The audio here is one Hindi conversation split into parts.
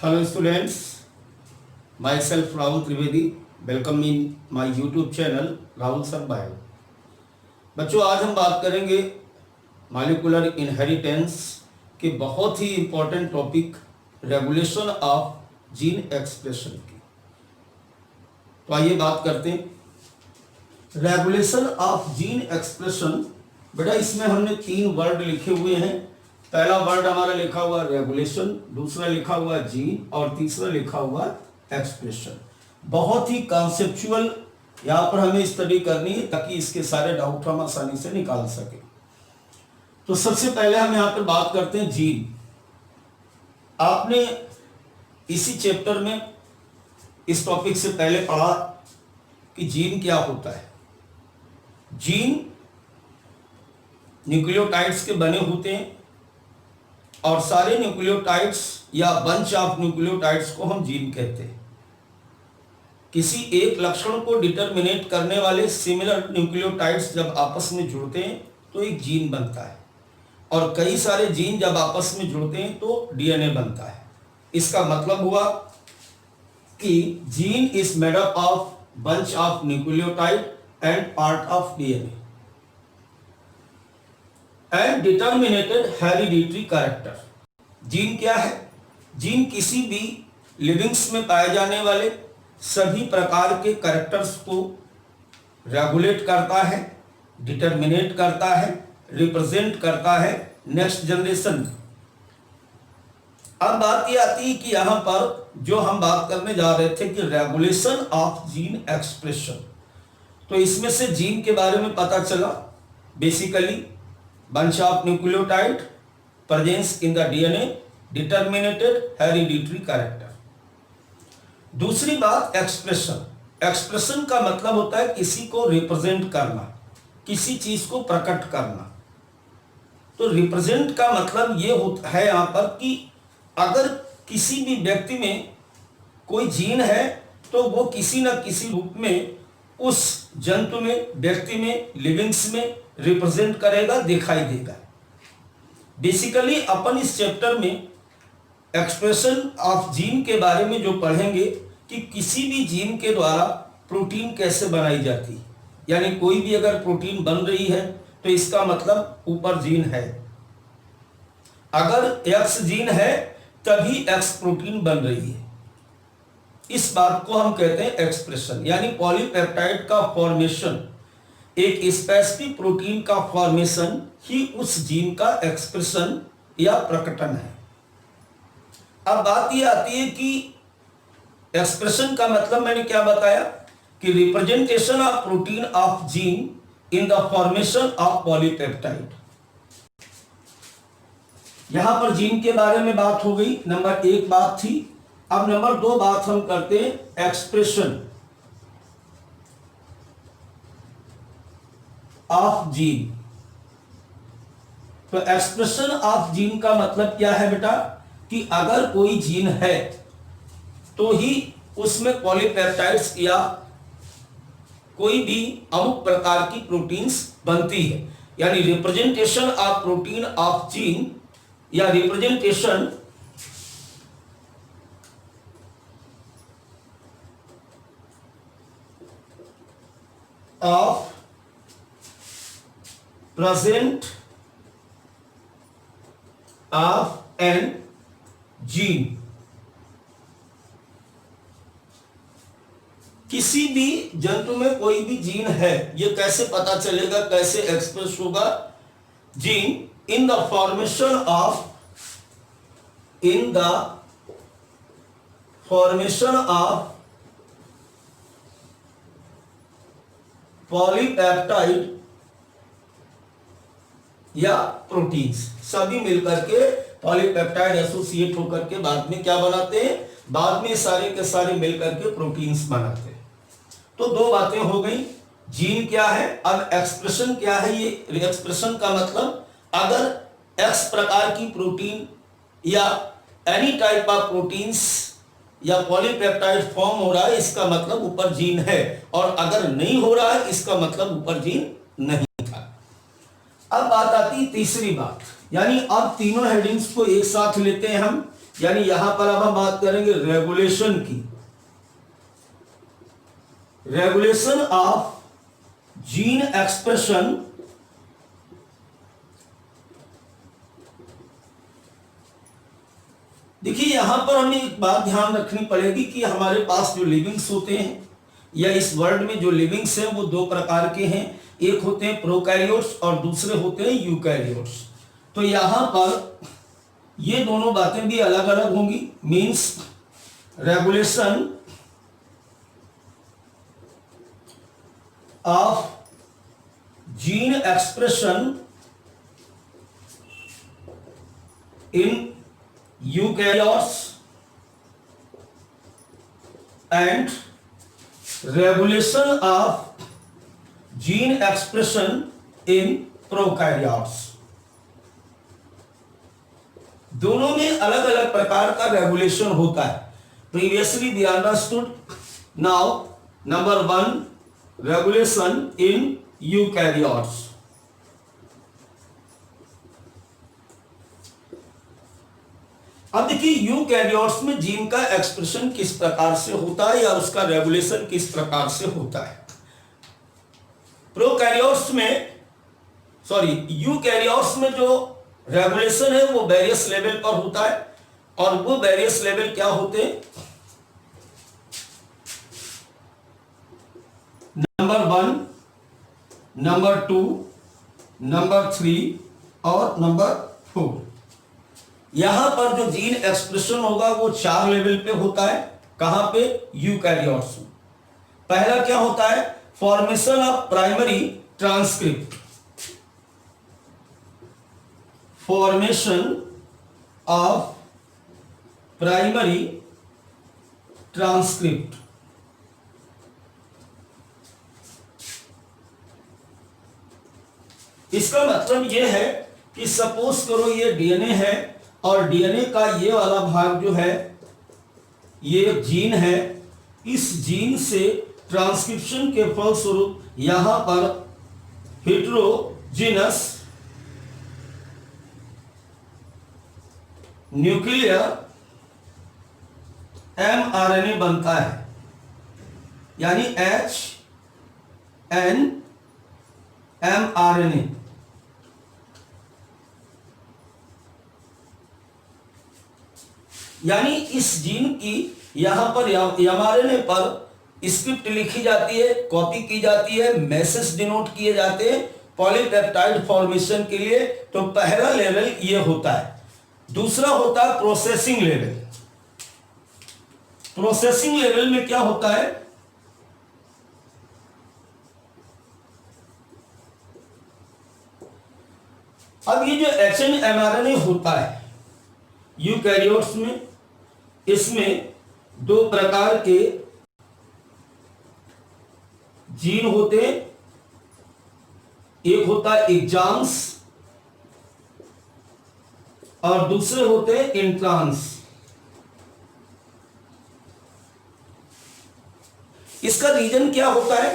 Hello students, myself Rahul Trivedi, welcome in my YouTube channel Rahul Sir Bio। बच्चों आज हम बात करेंगे मॉलिक्यूलर इनहेरिटेंस के बहुत ही important topic regulation of gene expression की। तो आइए बात करते हैं रेगुलेशन ऑफ जीन एक्सप्रेशन। बेटा इसमें हमने 3 वर्ड लिखे हुए हैं। पहला वर्ड हमारा लिखा हुआ रेगुलेशन, दूसरा लिखा हुआ जीन और तीसरा लिखा हुआ एक्सप्रेशन। बहुत ही कॉन्सेप्चुअल यहाँ पर हमें स्टडी करनी है ताकि इसके सारे डाउट हम आसानी से निकाल सके। तो सबसे पहले हम यहाँ पर बात करते हैं जीन। आपने इसी चैप्टर में इस टॉपिक से पहले पढ़ा कि जीन क्या होता है। जीन न्यूक्लियोटाइड्स के बने होते हैं और सारे न्यूक्लियोटाइड्स या बंच ऑफ न्यूक्लियोटाइड्स को हम जीन कहते हैं। किसी एक लक्षण को डिटरमिनेट करने वाले सिमिलर न्यूक्लियोटाइड्स जब आपस में जुड़ते हैं तो एक जीन बनता है और कई सारे जीन जब आपस में जुड़ते हैं तो डीएनए बनता है। इसका मतलब हुआ कि gene is made up of bunch of nucleotide and part of DNA and determinated hereditary character. Gene क्या है? जीन किसी भी लिविंग्स में पाए जाने वाले सभी प्रकार के कैरेक्टर्स को रेगुलेट करता है, डिटर्मिनेट करता है, रिप्रेजेंट करता है नेक्स्ट जनरेशन में। अब बात ये आती है कि यहां पर जो हम बात करने जा रहे थे कि रेगुलेशन ऑफ जीन एक्सप्रेशन, तो इसमें से जीन के बारे में पता चला basically bunch of nucleotide presence in the DNA determinated hereditary character। दूसरी बात एक्सप्रेशन। एक्सप्रेशन का मतलब होता है किसी को रिप्रेजेंट करना, किसी चीज को प्रकट करना। तो रिप्रेजेंट का मतलब ये होता है यहाँ पर कि अगर किसी भी व्यक्ति में कोई जीन है तो वो किसी न किसी रूप में उस जंतु में, व्यक्ति में, लिविंग्स में रिप्रेजेंट करेगा, दिखाई देगा। बेसिकली अपन इस चैप्टर में एक्सप्रेशन ऑफ जीन के बारे में जो पढ़ेंगे कि किसी भी जीन के द्वारा प्रोटीन कैसे बनाई जाती है, यानी कोई भी अगर प्रोटीन बन रही है तो इसका मतलब ऊपर जीन है। अगर एक्स जीन है तभी एक्स प्रोटीन बन रही है। इस बात को हम कहते हैं एक्सप्रेशन, यानी पॉलीपेप्टाइड का फॉर्मेशन, एक स्पेसिफिक प्रोटीन का फॉर्मेशन ही उस जीन का एक्सप्रेशन या प्रकटन है। अब बात यह आती है कि एक्सप्रेशन का मतलब मैंने क्या बताया कि representation of protein of gene in the formation of polypeptide. यहां पर जीन के बारे में बात हो गई, नंबर 1 बात थी। अब नंबर 2 बात हम करते हैं एक्सप्रेशन ऑफ जीन। तो एक्सप्रेशन ऑफ जीन का मतलब क्या है बेटा कि अगर कोई जीन है तो ही उसमें पॉलीपेप्टाइड्स या कोई भी अमुक प्रकार की प्रोटीन्स बनती है, यानी representation of protein of gene या representation of present of an gene. किसी भी जंतु में कोई भी जीन है, ये कैसे पता चलेगा, कैसे एक्सप्रेस होगा? Gene in the formation of polypeptide या प्रोटीन्स, सभी मिलकर के पॉलीपेप्टाइड एसोसिएट होकर के बाद में क्या बनाते हैं? बाद में सारे के सारे मिलकर के प्रोटीन्स बनाते हैं। तो 2 बातें हो गई, जीन क्या है। अब एक्सप्रेशन क्या है? ये एक्सप्रेशन का मतलब अगर एक्स प्रकार की प्रोटीन या एनी टाइप ऑफ प्रोटीन्स या पॉलीपेप्टाइड फॉर्म हो रहा है, इसका मतलब ऊपर जीन है, और अगर नहीं हो रहा है इसका मतलब ऊपर जीन नहीं था। अब बात आती है तीसरी बात, यानी अब तीनों हेडिंग्स को एक साथ लेते हैं हम यानी यहां पर अब हम बात करेंगे रेगुलेशन की, रेगुलेशन ऑफ जीन एक्सप्रेशन देखिए यहां पर हमें एक बात ध्यान रखनी पड़ेगी कि हमारे पास जो लिविंग्स होते हैं या इस वर्ल्ड में जो लिविंग्स हैं वो दो प्रकार के हैं, एक होते हैं प्रोकैरियोट्स और दूसरे होते हैं यूकैरियोट्स। तो यहां पर ये दोनों बातें भी अलग अलग होंगी, means regulation of gene expression in eukaryotes and regulation of gene expression in prokaryotes. दोनों में अलग अलग प्रकार का रेगुलेशन होता है। Previously we understood, now number 1 regulation in eukaryotes. अब देखिए यूकैरियोट्स में जीन का एक्सप्रेशन किस प्रकार से होता है या उसका रेगुलेशन किस प्रकार से होता है। प्रोकैरियोट्स में यूकैरियोट्स में जो रेगुलेशन है वो वेरियस लेवल पर होता है, और वो वेरियस लेवल क्या होते हैं, नंबर 1, नंबर 2, नंबर 3 और नंबर 4। यहां पर जो जीन एक्सप्रेशन होगा वो 4 लेवल पे होता है। कहां पे, यूकैरियोट्स में। पहला क्या होता है, formation of primary transcript, formation of primary transcript. इसका मतलब यह है कि सपोज करो ये डीएनए है और डीएनए का ये वाला भाग जो है ये जीन है, इस जीन से ट्रांसक्रिप्शन के फलस्वरूप यहां पर हेटेरोजीनस न्यूक्लियर mRNA बनता है, यानी mRNA। यानी इस जीन की यहां पर mRNA पर स्क्रिप्ट लिखी जाती है, कॉपी की जाती है, मैसेज डिनोट किए जाते हैं पॉलीपेप्टाइड फॉर्मेशन के लिए। तो पहला लेवल ये होता है। दूसरा होता है प्रोसेसिंग लेवल। प्रोसेसिंग लेवल में क्या होता है, अब ये जो mRNA होता है यूकैरियोट्स में, इसमें 2 प्रकार के जीन होते हैं। एक होता है एक्जांस और दूसरे होते हैं इंट्रांस। इसका रीजन क्या होता है,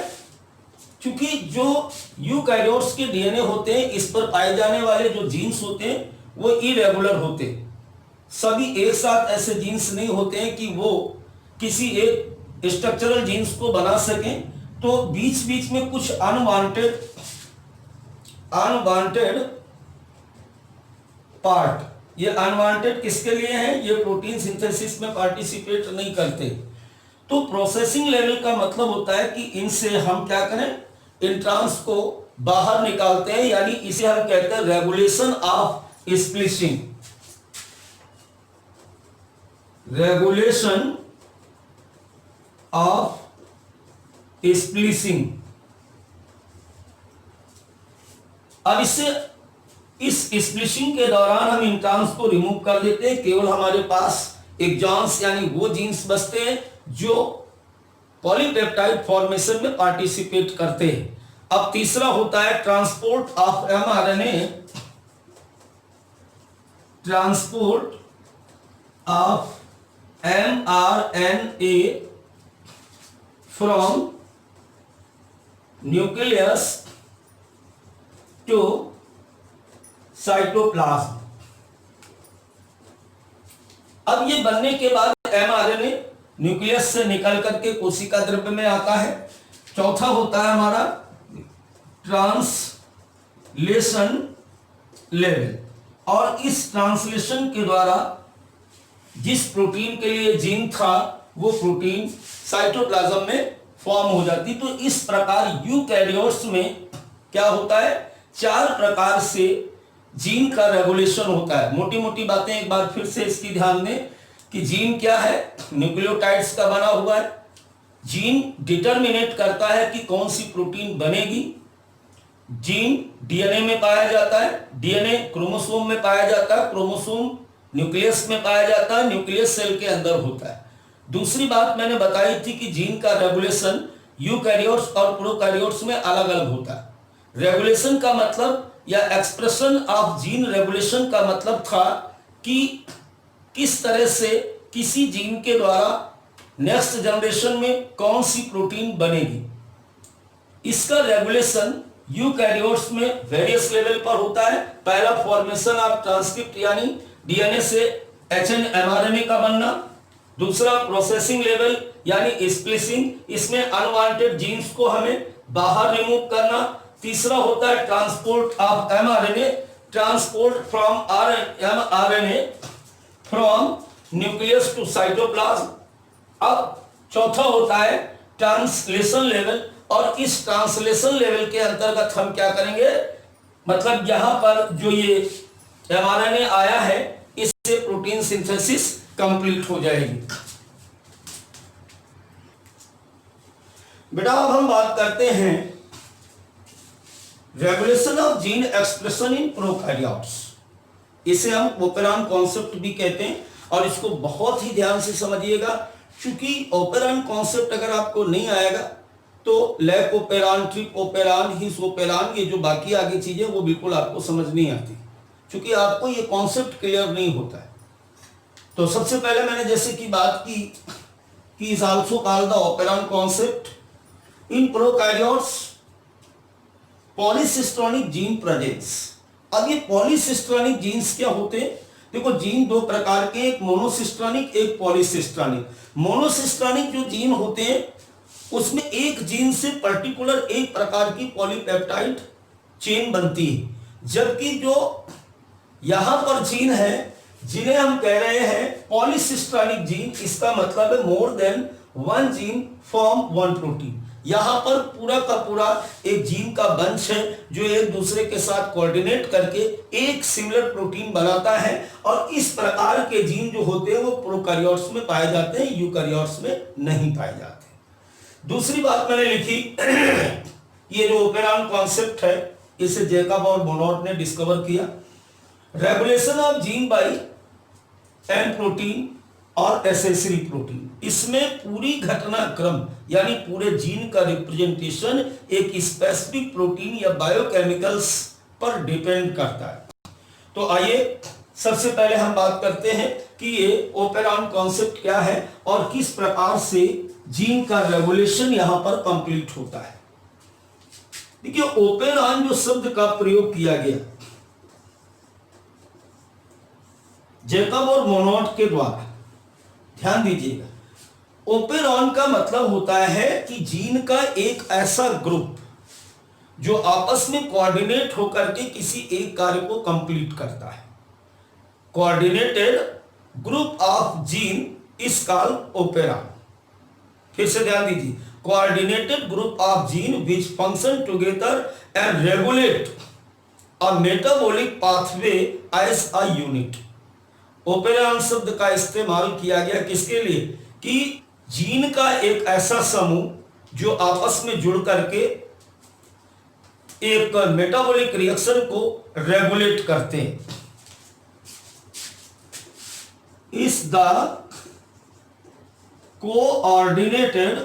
क्योंकि जो यूकैरियोट्स के डीएनए होते हैं इस पर पाए जाने वाले जो जीन्स होते हैं वो इरेगुलर होते हैं। सभी एक साथ ऐसे जीन्स नहीं होते हैं कि वो किसी एक स्ट्रक्चरल जीन्स को बना सकें। तो बीच बीच में कुछ अनवांटेड पार्ट, ये अनवांटेड किसके लिए है, ये प्रोटीन सिंथेसिस में पार्टिसिपेट नहीं करते। तो प्रोसेसिंग लेवल का मतलब होता है कि इनसे हम क्या करें, इंट्रांस को बाहर निकालते हैं, यानी इसे हम कहते हैं regulation of splicing. Regulation of splicing. अब इससे इस स्प्लिसिंग के दौरान हम इंट्रांस को रिमूव कर देते हैं, केवल हमारे पास एक्जांस यानी वो जीन्स बचते हैं जो पॉलीपेप्टाइड फॉर्मेशन में पार्टिसिपेट करते हैं। अब तीसरा होता है transport of mRNA, transport of mRNA from nucleus to cytoplasm. अब ये बनने के बाद mRNA न्यूक्लियस से निकल करके कोशिका द्रव्य में आता है। चौथा होता है हमारा ट्रांसलेशन लेवल, और इस ट्रांसलेशन के द्वारा जिस प्रोटीन के लिए जीन था वो प्रोटीन साइटोप्लाज्म में फॉर्म हो जाती। तो इस प्रकार यूकैरियोट्स में क्या होता है, 4 प्रकार से जीन का रेगुलेशन होता है। मोटी मोटी बातें एक बार फिर से इसकी ध्यान दें कि जीन क्या है, न्यूक्लियोटाइड्स का बना हुआ है। जीन डिटरमिनेट करता है कि कौन सी प्रोटीन बनेगी। जीन डीएनए में पाया जाता है, डीएनए क्रोमोसोम में पाया जाता है, क्रोमोसोम न्यूक्लियस में पाया जाता है, न्यूक्लियस सेल के अंदर होता है। दूसरी बात मैंने बताई थी कि जीन का रेगुलेशन यूकैरियोट्स और प्रोकैरियोट्स में अलग अलग होता है। रेगुलेशन का मतलब या एक्सप्रेशन ऑफ जीन रेगुलेशन का मतलब था कि किस तरह से किसी जीन के द्वारा नेक्स्ट जनरेशन में कौन सी प्रोटीन बनेगी। इसका रेगुलेशन यूकैरियोट्स में वेरियस लेवल पर होता है। पहला फॉर्मेशन ऑफ ट्रांसक्रिप्ट यानी डीएनए से mRNA का बनना। दूसरा प्रोसेसिंग लेवल यानी स्प्लिसिंग, इसमें अनवांटेड जीन्स को हमें बाहर रिमूव करना। तीसरा होता है transport of mRNA, transport from mRNA from nucleus to cytoplasm. अब चौथा होता है ट्रांसलेशन लेवल, और इस ट्रांसलेशन लेवल के अंतर्गत हम क्या करेंगे, मतलब यहां पर जो ये mRNA आया है इससे प्रोटीन सिंथेसिस कंप्लीट हो जाएगी। बेटा अब हम बात करते हैं regulation of gene expression in prokaryotes. इसे हम ओपेरॉन कॉन्सेप्ट भी कहते हैं, और इसको बहुत ही ध्यान से समझिएगा, क्योंकि ओपेरॉन कॉन्सेप्ट अगर आपको नहीं आएगा तो लैक ओपेरॉन, ट्रिप ओपेरॉन, हिस ओपेरॉन, ये जो बाकी आगे चीजें वो बिल्कुल आपको समझ नहीं आती, क्योंकि आपको ये कॉन्सेप्ट क्लियर नहीं होता है। तो सबसे पहले मैंने जैसे कि बात की is also called the operon concept in prokaryotes पॉलीसिस्टोनिक gene presence. अब ये पॉलीसिस्टोनिक जीन्स क्या होते हैं, देखो जीन 2 प्रकार के, एक मोनोसिस्टोनिक एक पॉलीसिस्टोनिक। मोनोसिस्टोनिक जो जीन होते हैं उसमें एक जीन से पर्टिकुलर एक प्रकार की पॉलीपेप्टाइड चेन बनती है, जबकि जो यहां पर जीन है जिन्हें हम कह रहे हैं पॉलीसिस्टोनिक जीन, इसका मतलब है more than 1 gene form 1 protein. यहां पर पूरा का पूरा एक जीन का बंच है जो एक दूसरे के साथ कोऑर्डिनेट करके एक सिमिलर प्रोटीन बनाता है, और इस प्रकार के जीन जो होते हैं वो प्रोकैरियोट्स में पाए जाते हैं, यूकैरियोट्स में नहीं पाए जाते। दूसरी बात मैंने लिखी ये जो ओपेरॉन कॉन्सेप्ट है इसे जैकब और बोनॉट ने डिस्कवर किया। Regulation of gene by an protein और एसेसरी प्रोटीन, इसमें पूरी घटनाक्रम यानी पूरे जीन का रिप्रेजेंटेशन एक स्पेसिफिक प्रोटीन या बायोकेमिकल्स पर डिपेंड करता है। तो आइए सबसे पहले हम बात करते हैं कि ये ओपेरॉन कॉन्सेप्ट क्या है और किस प्रकार से जीन का रेगुलेशन यहां पर कंप्लीट होता है। देखिए ओपेरॉन जो शब्द का प्रयोग किया गया जैकब और मोनोट के द्वारा, ध्यान दीजिएगा, ओपेरॉन का मतलब होता है कि जीन का एक ऐसा ग्रुप जो आपस में कोऑर्डिनेट होकर के किसी एक कार्य को कंप्लीट करता है। Coordinated group of gene is called operon. फिर से ध्यान दीजिए, coordinated group of gene which function together and regulate a metabolic pathway as a unit. Operon शब्द का इस्तेमाल किया गया किसके लिए, कि जीन का एक ऐसा समूह जो आपस में जुड़ करके एक मेटाबॉलिक रिएक्शन को रेगुलेट करते हैं। Is the coordinated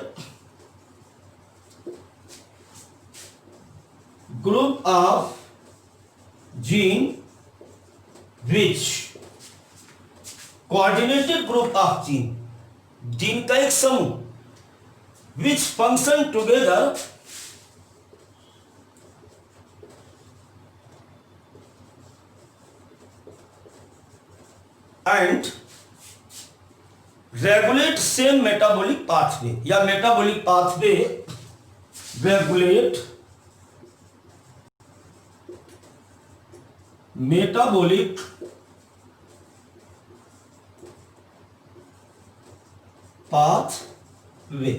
group of gene which, coordinated group of gene, gene का एक समूह which function together and regulate same metabolic pathway या metabolic pathway regulate metabolic pathway.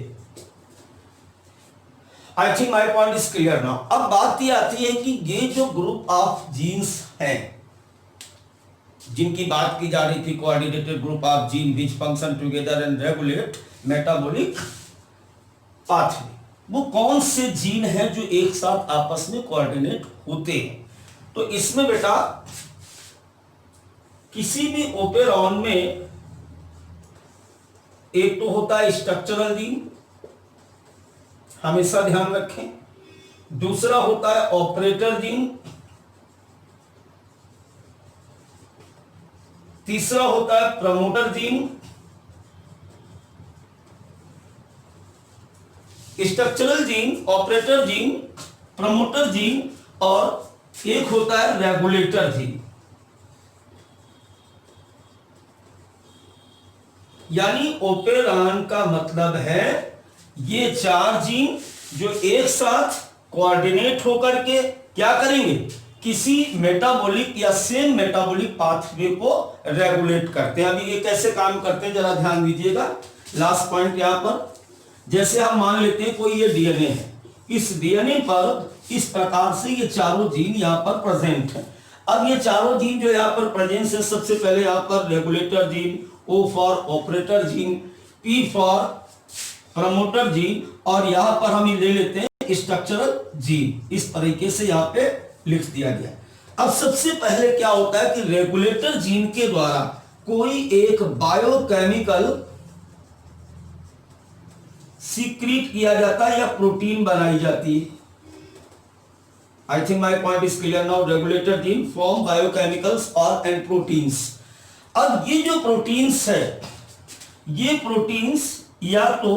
I think my point is clear now. अब बात यह आती है कि ये जो ग्रुप ऑफ जीन्स हैं जिनकी बात की जा रही थी, coordinated group of gene which function together and regulate metabolic pathway, वो कौन से जीन हैं जो एक साथ आपस में कोऑर्डिनेट होते हैं? तो इसमें बेटा किसी भी ओपेरॉन में एक तो होता है स्ट्रक्चरल जीन, हमेशा ध्यान रखें। दूसरा होता है ऑपरेटर जीन। तीसरा होता है promoter gene. Structural gene, operator gene, promoter gene और एक होता है रेगुलेटर जीन। यानी ओपेरॉन का मतलब है ये चार जीन जो एक साथ कोऑर्डिनेट होकर के क्या करेंगे, किसी मेटाबॉलिक या सेम मेटाबॉलिक पाथवे को रेगुलेट करते हैं। अभी ये कैसे काम करते हैं जरा ध्यान दीजिएगा। लास्ट पॉइंट यहां पर, जैसे हम मान लेते हैं कोई ये डीएनए है, इस डीएनए पर इस प्रकार से ये चारों जीन यहां पर प्रेजेंट है। अब ये चारों जीन जो यहां पर प्रेजेंट है, सबसे पहले यहां पर regulator gene, O for operator gene, P for promoter gene और यहां पर हम ले लेते हैं स्ट्रक्चरल जीन। इस तरीके से यहां पे लिख दिया गया। अब सबसे पहले क्या होता है कि रेगुलेटर जीन के द्वारा कोई एक बायोकेमिकल सीक्रेट किया जाता है या प्रोटीन बनाई जाती है। आई think my point is clear now. Regulator gene form biochemicals और एंड प्रोटीन्स। अब ये जो प्रोटीन्स है, ये प्रोटीन्स या तो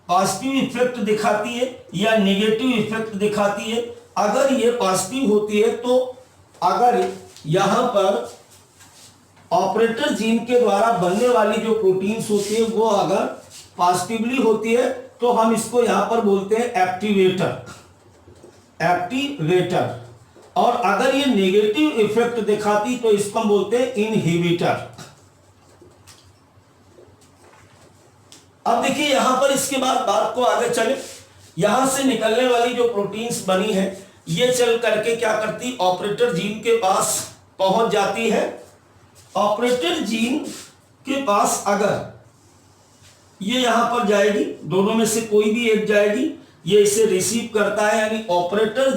पॉजिटिव इफेक्ट दिखाती है या नेगेटिव इफेक्ट दिखाती है। अगर ये पॉजिटिव होती है तो अगर यहां पर ऑपरेटर जीन के द्वारा बनने वाली जो प्रोटीन्स होती है वो अगर पॉजिटिवली होती है तो हम इसको यहां पर बोलते हैं एक्टिवेटर, एक्टिवेटर। और अगर ये नेगेटिव इफेक्ट दिखाती तो इसको हम बोलते हैं इनहिबिटर। अब देखिए यहां पर इसके बाद बात को आगे चले, यहां से निकलने वाली जो प्रोटीन्स बनी है ये चल करके क्या करती, ऑपरेटर जीन के पास पहुंच जाती है। ऑपरेटर जीन के पास अगर ये यहां पर जाएगी, दोनों में से कोई भी एक जाएगी, ये इसे रिसीव करता है। यानी ऑपरेटर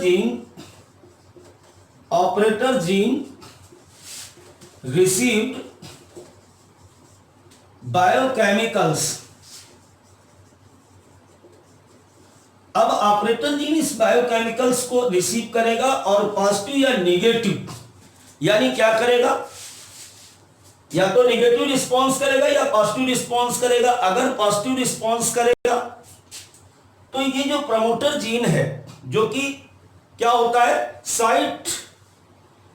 जीन रिसीव्ड बायोकेमिकल्स। अब ऑपरेटर जीन इस बायोकेमिकल्स को रिसीव करेगा और पॉजिटिव या नेगेटिव यानी क्या करेगा, या तो नेगेटिव रिस्पॉन्स करेगा या पॉजिटिव रिस्पॉन्स करेगा। अगर पॉजिटिव रिस्पॉन्स करेगा तो ये जो प्रमोटर जीन है जो कि क्या होता है, site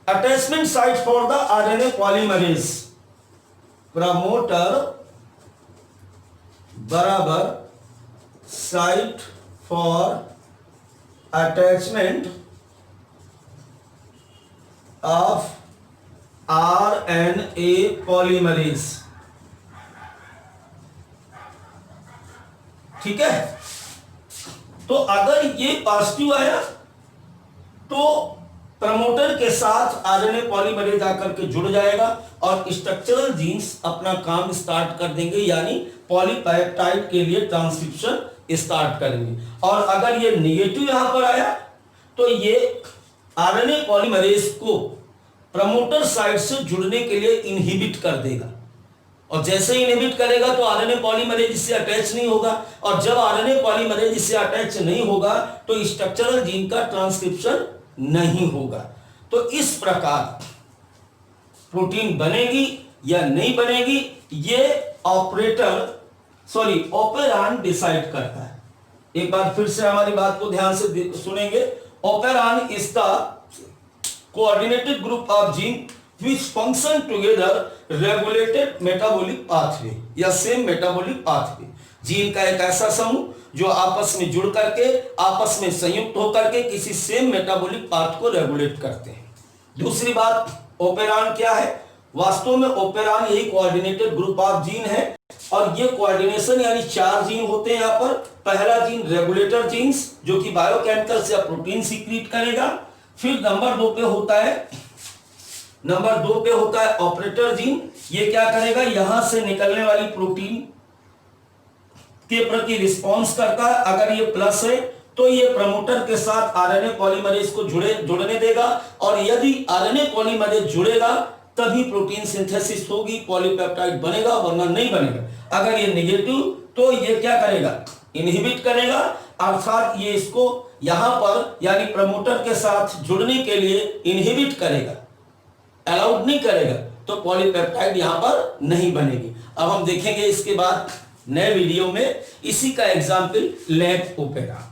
attachment site for the RNA polymerase. Promoter बराबर site for attachment of RNA polymerase. ठीक है, तो अगर ये पॉजिटिव आया तो प्रमोटर के साथ आरएनए पॉलीमरेज आकर के जुड़ जाएगा और स्ट्रक्चरल जीन्स अपना काम स्टार्ट कर देंगे, यानी पॉलीपेप्टाइड के लिए ट्रांसक्रिप्शन स्टार्ट करेंगे। और अगर ये नेगेटिव यहां पर आया तो ये आरएनए पॉलीमरेज को प्रमोटर साइड से जुड़ने के लिए इनहिबिट कर देगा। और जैसे ही इनहिबिट करेगा तो आरएनए पॉलीमरेज इससे अटैच नहीं होगा, और जब आरएनए पॉलीमरेज इससे अटैच नहीं होगा तो स्ट्रक्चरल जीन का ट्रांसक्रिप्शन नहीं होगा। तो इस प्रकार प्रोटीन बनेगी या नहीं बनेगी ये ओपेरॉन डिसाइड करता है। एक बार फिर से हमारी बात को ध्यान से सुनेंगे। Operon is the coordinated group of gene which function together regulated metabolic pathway या same metabolic pathway। जीन का एक ऐसा समूह जो आपस में जुड़ करके आपस में संयुक्त होकर के किसी सेम मेटाबॉलिक पाथ को रेगुलेट करते हैं। दूसरी बात, ओपेरान क्या है? वास्तव में ओपेरान यही कोऑर्डिनेटेड ग्रुप ऑफ जीन है और ये कोऑर्डिनेशन यानी 4 जीन होते हैं यहाँ पर। पहला जीन रेगुलेटर जीन्स जो कि बायोकेमिकल्स या प्रोटीन सीक्रेट करेगा। फिर नंबर 2 पे होता है ऑपरेटर जीन। ये क्या करेगा? यहां से निकलने वाली प्रोटीन के प्रति रिस्पॉन्स करता है। अगर ये प्लस है तो ये प्रमोटर के साथ आरएनए पॉलीमरेज को जुड़ने देगा और यदि आरएनए पॉलीमरेज जुड़ेगा तभी प्रोटीन सिंथेसिस होगी, पॉलीपेप्टाइड बनेगा, वरना नहीं बनेगा। अगर ये नेगेटिव तो ये क्या करेगा? इनहिबिट करेगा, अर्थात ये इसको यहां पर यानी प्रमोटर के साथ जुड़ने के लिए इनहिबिट करेगा, अलाउड नहीं करेगा, तो पॉलीपेप्टाइड यहां पर नहीं बनेगी। अब हम देखेंगे इसके बाद नए वीडियो में इसी का एग्जाम्पल लैब ओपेरा।